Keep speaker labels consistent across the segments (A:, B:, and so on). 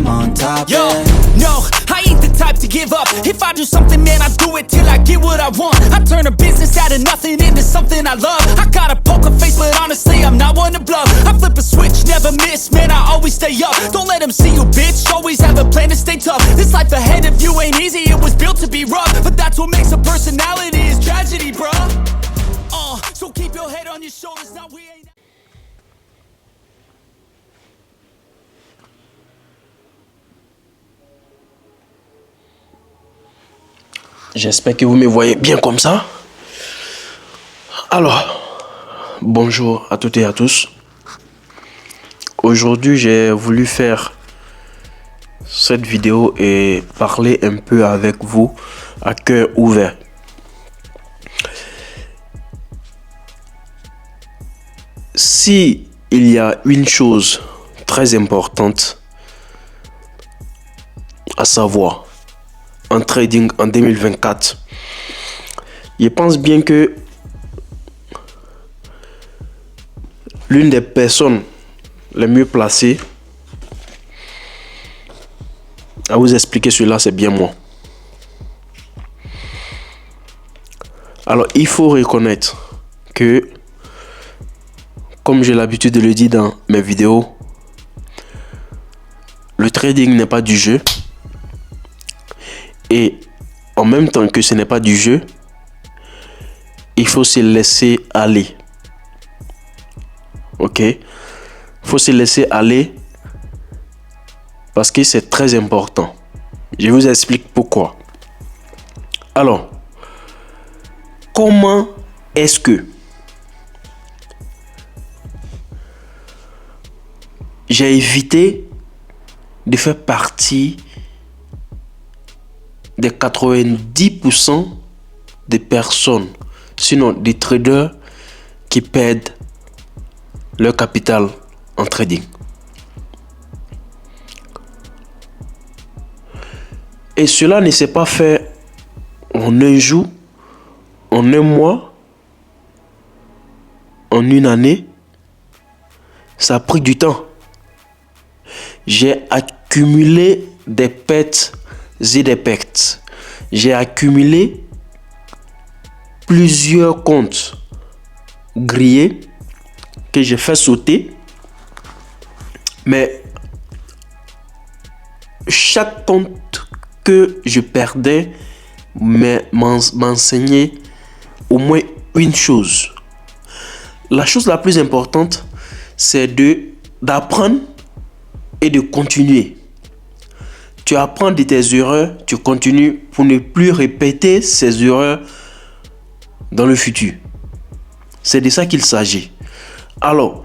A: on top.
B: Yo,
A: Yeah.
B: no, I ain't the type to give up. If I do something, man, I do it till I get what I want. I turn a business out of nothing into something I love. I got a poker face, but honestly, I'm not one to bluff. I flip a switch, never miss, man, I always stay up. Don't let them see you, bitch, always have a plan to stay tough. This life ahead of you ain't easy, it was built to be rough. But that's what makes a personality, is tragedy, bruh. So keep your head on your shoulders, now we ain't...
C: J'espère que vous me voyez bien comme ça. Alors, bonjour à toutes et à tous. Aujourd'hui, j'ai voulu faire cette vidéo et parler un peu avec vous à cœur ouvert. Si il y a une chose très importante à savoir en trading en 2024, je pense bien que l'une des personnes les mieux placées à vous expliquer cela, c'est bien moi. Alors, il faut reconnaître que, comme j'ai l'habitude de le dire dans mes vidéos, le trading n'est pas du jeu. Et en même temps que ce n'est pas du jeu, il faut se laisser aller. Ok? Il faut se laisser aller parce que c'est très important. Je vous explique pourquoi. Alors, comment est-ce que j'ai évité de faire partie des 90% des personnes, sinon des traders qui perdent leur capital en trading? Et cela ne s'est pas fait en un jour, en un mois, en une année. Ça a pris du temps. J'ai accumulé des pertes et des pertes. J'ai accumulé plusieurs comptes grillés que j'ai fait sauter. Mais chaque compte que je perdais m'enseignait au moins une chose. La chose la plus importante, c'est d'apprendre et de continuer. Tu apprends de tes erreurs, tu continues pour ne plus répéter ces erreurs dans le futur. C'est de ça qu'il s'agit. Alors,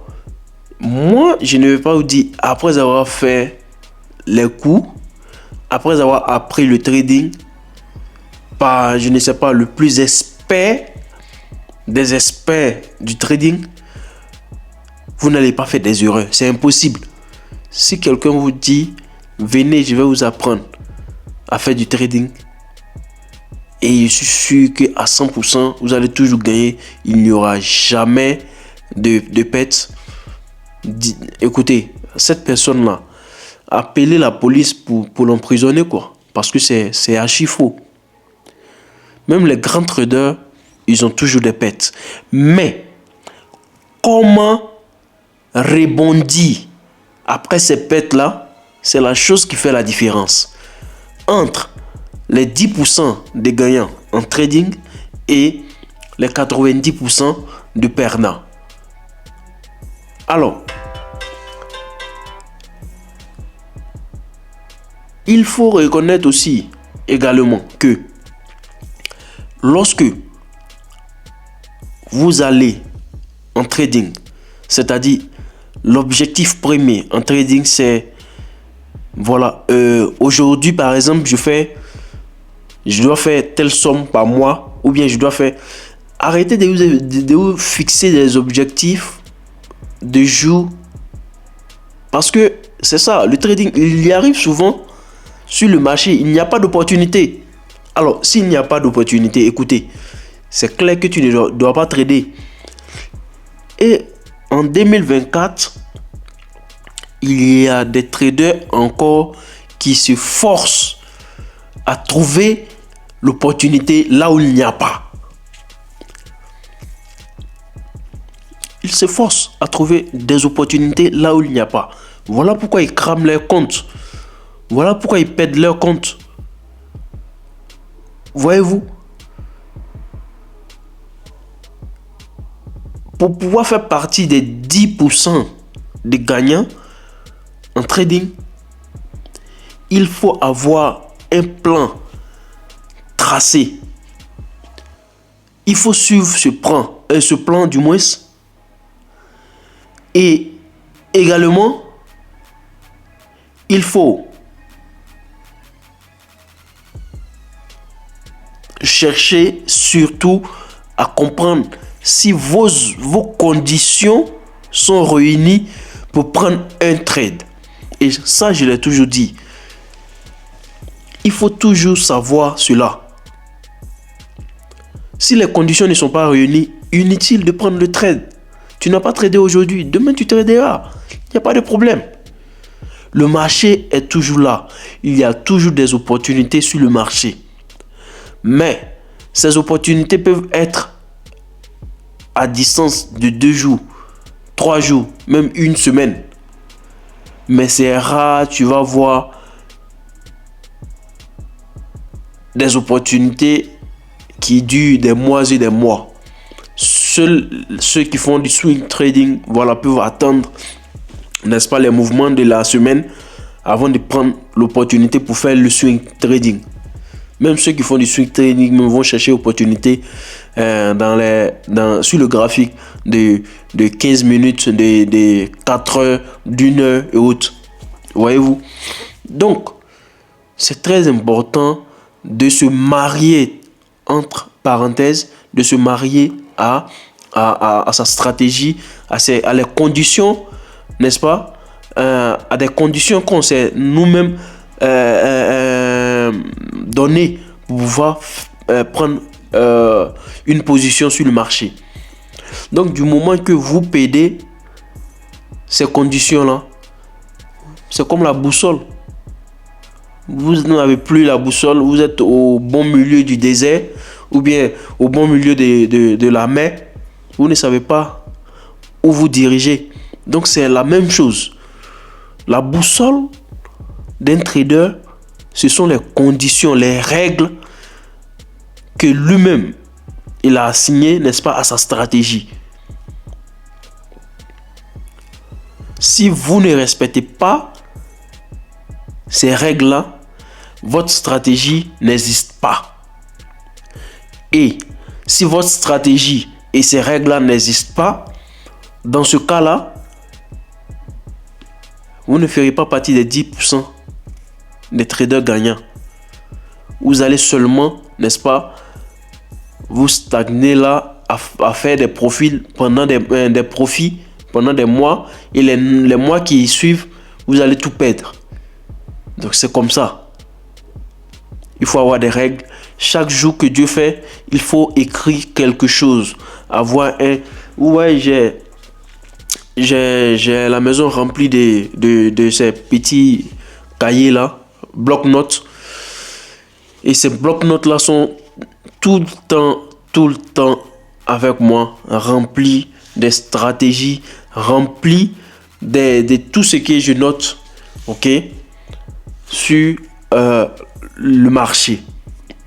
C: moi, je ne vais pas vous dire, après avoir fait les coups, après avoir appris le trading par, je ne sais pas, le plus expert des experts du trading, vous n'allez pas faire des erreurs. C'est impossible. Si quelqu'un vous dit, venez, je vais vous apprendre à faire du trading, et je suis sûr qu'à 100%, vous allez toujours gagner. Il n'y aura jamais de pertes. Écoutez, cette personne-là, appelez la police pour l'emprisonner, quoi. Parce que c'est archi faux. Même les grands traders, ils ont toujours des pertes. Mais, comment rebondir après ces pertes-là? C'est la chose qui fait la différence entre les 10% des gagnants en trading et les 90% de perdants. Alors, il faut reconnaître aussi également que lorsque vous allez en trading, c'est-à-dire l'objectif premier en trading, c'est voilà, aujourd'hui par exemple, je dois faire telle somme par mois, ou bien je dois faire... Arrêtez de vous fixer des objectifs de jour, parce que c'est ça, le trading, il y arrive souvent sur le marché, il n'y a pas d'opportunité. Alors, s'il n'y a pas d'opportunité, écoutez, c'est clair que tu ne dois pas trader. Et en 2024, il y a des traders encore qui se force à trouver l'opportunité là où il n'y a pas. Ils se forcent à trouver des opportunités là où il n'y a pas. Voilà pourquoi ils crament leurs comptes. Voilà pourquoi ils perdent leurs comptes. Voyez-vous? Pour pouvoir faire partie des 10% des gagnants en trading, il faut avoir un plan tracé. Il faut suivre ce plan du moins. Et également, il faut chercher surtout à comprendre si vos conditions sont réunies pour prendre un trade. Et ça, je l'ai toujours dit. Il faut toujours savoir cela. Si les conditions ne sont pas réunies, inutile de prendre le trade. Tu n'as pas tradé aujourd'hui, demain tu traderas. Il n'y a pas de problème. Le marché est toujours là. Il y a toujours des opportunités sur le marché. Mais ces opportunités peuvent être à distance de 2 jours, 3 jours, même une semaine. Mais c'est rare, tu vas voir des opportunités qui durent des mois et des mois. Seuls ceux qui font du swing trading, voilà, peuvent attendre, n'est-ce pas, les mouvements de la semaine avant de prendre l'opportunité pour faire le swing trading. Même ceux qui font du swing trading vont chercher l'opportunité sur le graphique de 15 minutes, de 4 heures, d'1 heure et autres. Voyez-vous? Donc, c'est très important de se marier, entre parenthèses, de se marier à sa stratégie, à les conditions, n'est-ce pas, à des conditions qu'on s'est nous-mêmes données pour pouvoir prendre une position sur le marché. Donc, du moment que vous payez ces conditions-là, c'est comme la boussole. Vous n'avez plus la boussole, vous êtes au bon milieu du désert ou bien au bon milieu de la mer. Vous ne savez pas où vous dirigez. Donc c'est la même chose. La boussole d'un trader, ce sont les conditions, les règles que lui-même il a assignées, n'est-ce pas, à sa stratégie. Si vous ne respectez pas ces règles-là, votre stratégie n'existe pas. Et si votre stratégie et ces règles-là n'existent pas, dans ce cas-là, vous ne ferez pas partie des 10% des traders gagnants. Vous allez seulement, n'est-ce pas, vous stagner là à faire des profits pendant des profits pendant des mois, et les mois qui suivent, vous allez tout perdre. Donc c'est comme ça. Il faut avoir des règles. Chaque jour que Dieu fait, il faut écrire quelque chose. Avoir un... Ouais, j'ai la maison remplie de ces petits cahiers là, bloc-notes. Et ces bloc-notes là sont tout le temps avec moi, remplis des stratégies, remplis de tout ce que je note, ok, sur le marché.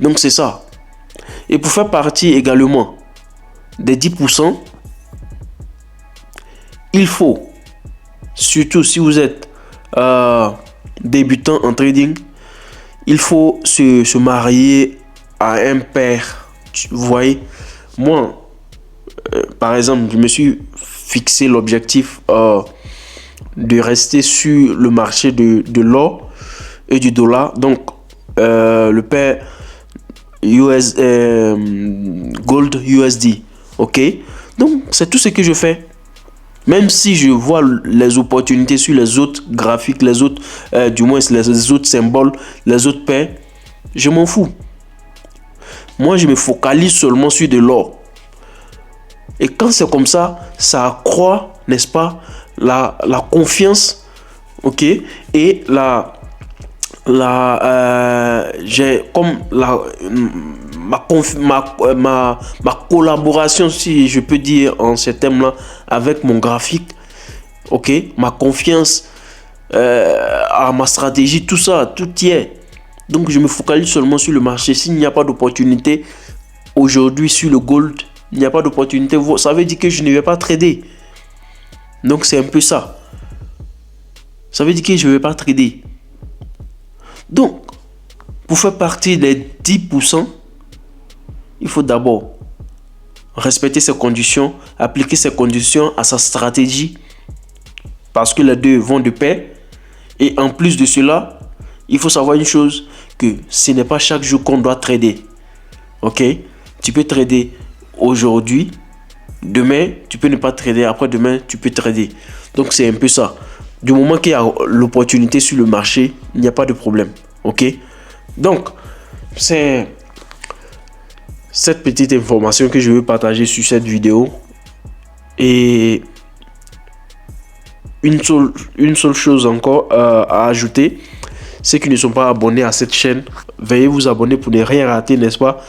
C: Donc c'est ça. Et pour faire partie également des 10%, il faut, surtout si vous êtes débutant en trading, il faut se marier à un pair. Vous voyez, moi, par exemple, je me suis fixé l'objectif de rester sur le marché de l'or et du dollar. Donc, le pair Gold USD. Ok? Donc, c'est tout ce que je fais. Même si je vois les opportunités sur les autres graphiques, les autres, du moins les autres symboles, les autres paires, je m'en fous. Moi, je me focalise seulement sur de l'or. Et quand c'est comme ça, ça accroît, n'est-ce pas, la confiance, ok, et j'ai comme ma collaboration, si je peux dire en ces thèmes-là, avec mon graphique, ok, ma confiance à ma stratégie, tout ça, tout y est. Donc je me focalise seulement sur le marché. S'il n'y a pas d'opportunité aujourd'hui sur le gold, il n'y a pas d'opportunité, ça veut dire que je ne vais pas trader. Donc c'est un peu ça. Ça veut dire que je ne vais pas trader. Donc, pour faire partie des 10%, il faut d'abord respecter ces conditions, appliquer ces conditions à sa stratégie, parce que les deux vont de pair. Et en plus de cela, il faut savoir une chose, que ce n'est pas chaque jour qu'on doit trader. Ok? Tu peux trader aujourd'hui, demain, tu peux ne pas trader, après-demain, tu peux trader. Donc c'est un peu ça. Du moment qu'il y a l'opportunité sur le marché, il n'y a pas de problème. Ok? Donc, c'est cette petite information que je veux partager sur cette vidéo. Et une seule chose encore à ajouter, ceux qui ne sont pas abonnés à cette chaîne, veuillez vous abonner pour ne rien rater, n'est-ce pas?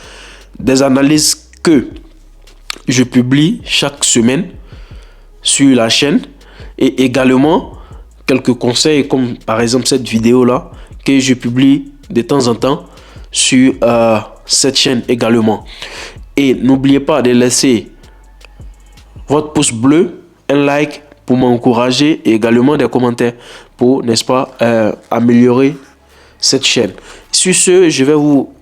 C: Des analyses que je publie chaque semaine sur la chaîne, et également quelques conseils comme par exemple cette vidéo là que je publie de temps en temps sur cette chaîne également. Et n'oubliez pas de laisser votre pouce bleu, un like pour m'encourager, et également des commentaires pour, n'est-ce pas, améliorer cette chaîne. Sur ce, je vais vous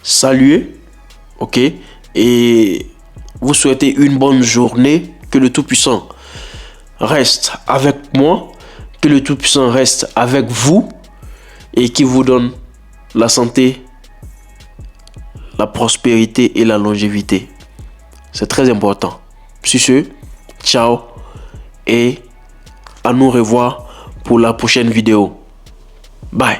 C: saluer, ok, et vous souhaiter une bonne journée. Que le Tout-Puissant reste avec moi, que le Tout-Puissant reste avec vous, et qui vous donne la santé, la prospérité et la longévité. C'est très important. Sur ce, ciao et à nous revoir pour la prochaine vidéo. Bye.